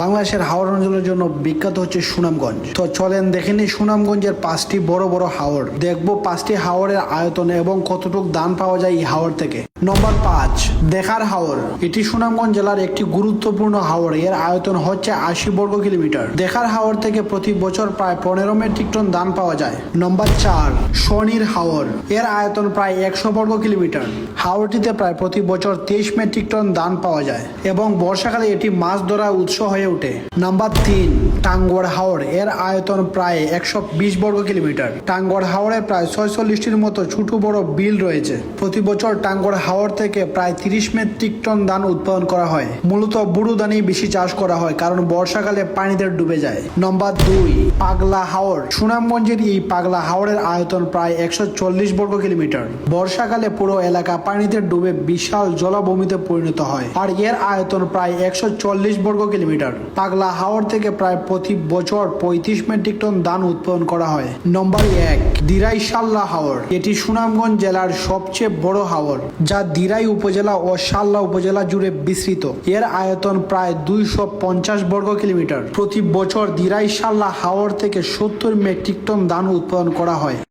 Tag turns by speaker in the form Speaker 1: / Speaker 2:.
Speaker 1: বাংলাদেশের হাওড় অঞ্চলের জন্য বিখ্যাত হচ্ছে সুনামগঞ্জ। তো চলেন দেখে নিই সুনামগঞ্জের 5টি বড় বড় হাওড়। দেখবো 5টি হাওড়ের আয়তন এবং কতটুক ধান পাওয়া যায় এই হাওড় থেকে। নম্বর 5, দেখার হাওড়। এটি সুনামগঞ্জ জেলার একটি গুরুত্বপূর্ণ হাওড়। এর আয়তন হচ্ছে 80 বর্গ কিলোমিটার। দেখার হাওড় থেকে প্রতি বছর প্রায় 15 মেট্রিক টন ধান পাওয়া যায়। নম্বর 4, শনির হাওড়। এর আয়তন প্রায় 100 বর্গ কিলোমিটার। হাওড়টিতে প্রায় প্রতি বছর 23 মেট্রিক টন ধান পাওয়া যায় এবং বর্ষাকালে এটি মাছ ধরার উৎস হয়ে ওঠে। নাম্বার 3, টাঙ্গড় হাওড়। এর আয়তন প্রায় 120 বর্গ কিলোমিটার। টাঙ্গড় হাওড়ে প্রায় 46টির মতো ছোট বড় বিল রয়েছে। প্রতি বছর টাঙ্গড় হাওড় থেকে প্রায় 30 মেট্রিক টন ধান উৎপাদন করা হয়। মূলত বুড়ো ধানই বেশি চাষ করা হয় কারণ বর্ষাকালে পানিতে ডুবে যায়। নম্বর 2, পাগলা হাওড়। সুনামগঞ্জের এই পাগলা হাওড়ের আয়তন প্রায় 140 বর্গ কিলোমিটার। বর্ষাকালে পুরো এলাকা পানিতে ডুবে বিশাল জলাভূমিতে পরিণত হয় আর এর আয়তন প্রায় 140 বর্গ কিলোমিটার। পাগলা হাওড় থেকে প্রায় প্রতি বছর 35 মেট্রিক টন ধান উৎপাদন করা হয়। নম্বর 1, দিরাইশাল্লা হাওড়। এটি সুনামগঞ্জ জেলার সবচেয়ে বড় হাওড় যা দিরাই উপজেলা ও শাল্লা উপজেলা জুড়ে বিস্তৃত। এর আয়তন প্রায় 250 বর্গ কিলোমিটার। প্রতি বছর দিরাইশাল্লা হাওড় থেকে 70 মেট্রিক টন ধান উৎপাদন করা হয়।